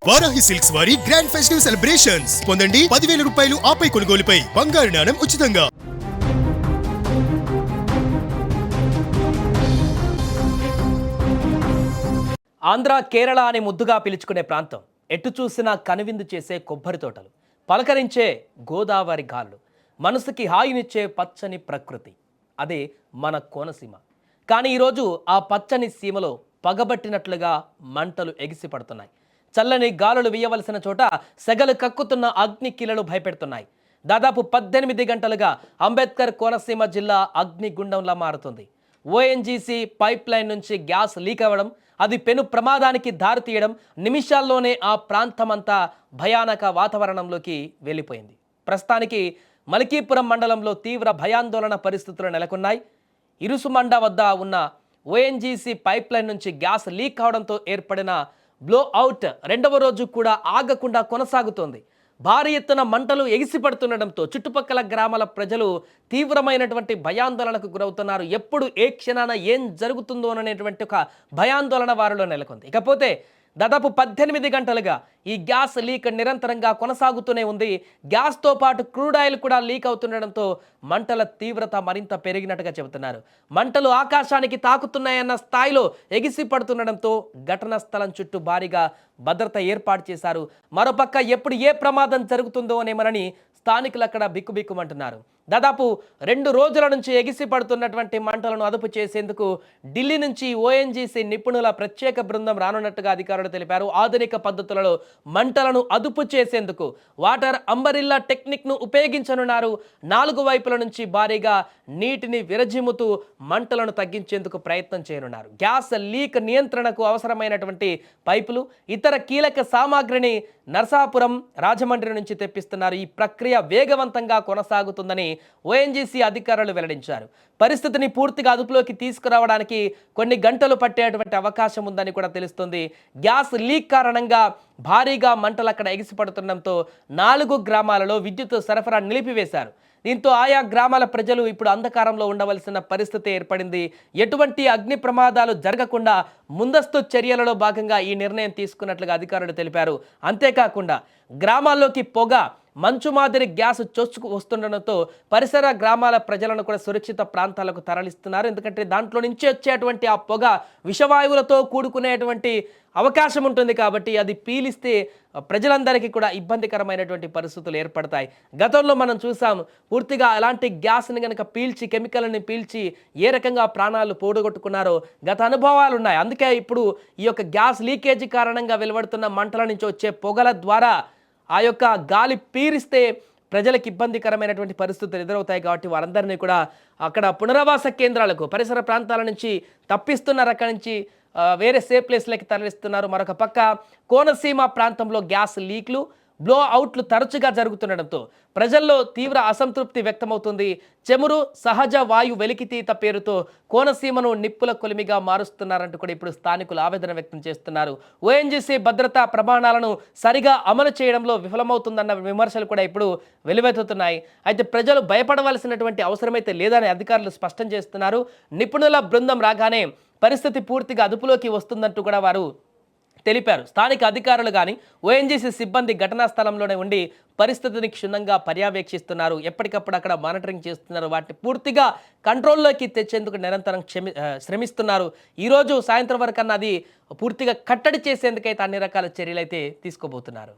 Varahi silks వారి grand festive celebrations పొందండి 10,000 రూపాయలు ఆపై కొనుగోలుపై బంగారు నాణెం ఉచితంగా. ఆంధ్ర కేరళ అని ముద్దుగా పిలుచుకునే ప్రాంతం, ఎటు చూసినా కనువిందు చేసే కొబ్బరి తోటలు, పలకరించే గోదావరి గాళ్ళు, మనసుకి హాయినిచ్చే పచ్చని ప్రకృతి, అదే మన కోనసీమ. కానీ ఈరోజు ఆ పచ్చని సీమలో పగబట్టినట్లుగా మంటలు ఎగిసిపడుతున్నాయి. చల్లని గాలులు వీయవలసిన చోట సెగలు కక్కుతున్న అగ్ని కీలలు భయపెడుతున్నాయి. దాదాపు 18 గంటలుగా అంబేద్కర్ కోనసీమ జిల్లా అగ్నిగుండంలా మారుతుంది. ఓఎన్జీసీ పైప్ లైన్ నుంచి గ్యాస్ లీక్ అవ్వడం, అది పెను ప్రమాదానికి దారితీయడం, నిమిషాల్లోనే ఆ ప్రాంతమంతా భయానక వాతావరణంలోకి వెళ్ళిపోయింది. ప్రస్తుతానికి మలికీపురం మండలంలో తీవ్ర భయాందోళన పరిస్థితులు నెలకొన్నాయి. ఇరుసుమండ వద్ద ఉన్న ఓఎన్జీసీ పైప్ లైన్ నుంచి గ్యాస్ లీక్ అవడంతో ఏర్పడిన బ్లో అవుట్ రెండవ రోజు కూడా ఆగకుండా కొనసాగుతోంది. భారీ ఎత్తున మంటలు ఎగిసిపడుతుండటంతో చుట్టుపక్కల గ్రామాల ప్రజలు తీవ్రమైనటువంటి భయాందోళనకు గురవుతున్నారు. ఎప్పుడు ఏ క్షణాన ఏం జరుగుతుందో అనేటువంటి ఒక భయాందోళన వారిలో నెలకొంది. ఇకపోతే దాదాపు 18 గంటలుగా ఈ గ్యాస్ లీక్ నిరంతరంగా కొనసాగుతూనే ఉంది. గ్యాస్తో పాటు క్రూడ్ ఆయిల్ కూడా లీక్ అవుతుండడంతో మంటల తీవ్రత మరింత పెరిగినట్టుగా చెబుతున్నారు. మంటలు ఆకాశానికి తాకుతున్నాయన్న స్థాయిలో ఎగిసి పడుతుండడంతో ఘటనా స్థలం చుట్టూ భారీగా భద్రత ఏర్పాటు చేశారు. మరోపక్క ఎప్పుడు ఏ ప్రమాదం జరుగుతుందో అనేమనని స్థానికులు అక్కడ బిక్కుబిక్కుమంటున్నారు. దాదాపు 2 రోజుల నుంచి ఎగిసి పడుతున్నటువంటి మంటలను అదుపు చేసేందుకు ఢిల్లీ నుంచి ఓఎన్జీసీ నిపుణుల ప్రత్యేక బృందం రానున్నట్టుగా అధికారులు తెలిపారు. ఆధునిక పద్ధతులలో మంటలను అదుపు చేసేందుకు వాటర్ అంబరిల్లా టెక్నిక్ను ఉపయోగించనున్నారు. 4 వైపుల నుంచి భారీగా నీటిని విరజిమ్ముతూ మంటలను తగ్గించేందుకు ప్రయత్నం చేయనున్నారు. గ్యాస్ లీక్ నియంత్రణకు అవసరమైనటువంటి పైపులు, ఇతర కీలక సామాగ్రిని నరసాపురం, రాజమండ్రి నుంచి తెప్పిస్తున్నారు. ఈ ప్రక్రియ వేగవంతంగా కొనసాగుతుందని ఓఎన్జీసీ అధికారులు వెల్లడించారు. పరిస్థితిని పూర్తిగా అదుపులోకి తీసుకురావడానికి కొన్ని గంటలు పట్టేటువంటి అవకాశం ఉందని కూడా తెలుస్తుంది. గ్యాస్ లీక్ కారణంగా భారీగా మంటలు అక్కడ ఎగిసిపడుతుండడంతో 4 గ్రామాలలో విద్యుత్ సరఫరా నిలిపివేశారు. దీంతో ఆయా గ్రామాల ప్రజలు ఇప్పుడు అంధకారంలో ఉండవలసిన పరిస్థితి ఏర్పడింది. ఎటువంటి అగ్ని ప్రమాదాలు జరగకుండా ముందస్తు చర్యలలో భాగంగా ఈ నిర్ణయం తీసుకున్నట్లుగా అధికారులు తెలిపారు. అంతేకాకుండా గ్రామాల్లోకి పొగ, మంచు మాదిరి గ్యాస్ చొచ్చుకు వస్తుండడంతో పరిసర గ్రామాల ప్రజలను కూడా సురక్షిత ప్రాంతాలకు తరలిస్తున్నారు. ఎందుకంటే దాంట్లో నుంచి వచ్చేటువంటి ఆ పొగ విషవాయువులతో కూడుకునేటువంటి అవకాశం ఉంటుంది కాబట్టి అది పీలిస్తే ప్రజలందరికీ కూడా ఇబ్బందికరమైనటువంటి పరిస్థితులు ఏర్పడతాయి. గతంలో మనం చూసాం, పూర్తిగా అలాంటి గ్యాస్ని కనుక పీల్చి, కెమికల్ని పీల్చి ఏ రకంగా ప్రాణాలు పోడగొట్టుకున్నారో గత అనుభవాలు ఉన్నాయి. అందుకే ఇప్పుడు ఈ యొక్క గ్యాస్ లీకేజీ కారణంగా వెలువడుతున్న మంటల నుంచి వచ్చే పొగల ద్వారా ఆ యొక్క గాలి పీరిస్తే ప్రజలకు ఇబ్బందికరమైనటువంటి పరిస్థితులు ఎదురవుతాయి. కాబట్టి వారందరినీ కూడా అక్కడ పునరావాస కేంద్రాలకు, పరిసర ప్రాంతాల నుంచి తప్పిస్తున్నారు. అక్కడి నుంచి వేరే సేఫ్ ప్లేస్లకి తరలిస్తున్నారు. మరొక పక్క కోనసీమ ప్రాంతంలో గ్యాస్ లీక్లు, బ్లో అవుట్లు తరచుగా జరుగుతుండడంతో ప్రజల్లో తీవ్ర అసంతృప్తి వ్యక్తమవుతుంది. చెమురు, సహజ వాయు వెలికితీత పేరుతో కోనసీమను నిప్పుల కొలిమిగా మారుస్తున్నారంటూ కూడా ఇప్పుడు స్థానికులు ఆవేదన వ్యక్తం చేస్తున్నారు. ఓఎన్జీసీ భద్రతా ప్రమాణాలను సరిగా అమలు చేయడంలో విఫలమవుతుందన్న విమర్శలు కూడా ఇప్పుడు వెలువెత్తుతున్నాయి. అయితే ప్రజలు భయపడవలసినటువంటి అవసరమైతే లేదని అధికారులు స్పష్టం చేస్తున్నారు. నిపుణుల బృందం రాగానే పరిస్థితి పూర్తిగా అదుపులోకి వస్తుందంటూ కూడా వారు తెలిపారు. స్థానిక అధికారులు కానీ ఓఎన్జీసీ సిబ్బంది ఘటనా స్థలంలోనే ఉండి పరిస్థితిని క్షుణ్ణంగా పర్యవేక్షిస్తున్నారు. ఎప్పటికప్పుడు అక్కడ మానిటరింగ్ చేస్తున్నారు. వాటిని పూర్తిగా కంట్రోల్లోకి తెచ్చేందుకు నిరంతరం శ్రమిస్తున్నారు. ఈరోజు సాయంత్రం వరకు అన్న అది పూర్తిగా కట్టడి చేసేందుకైతే అన్ని రకాల చర్యలు అయితే తీసుకోబోతున్నారు.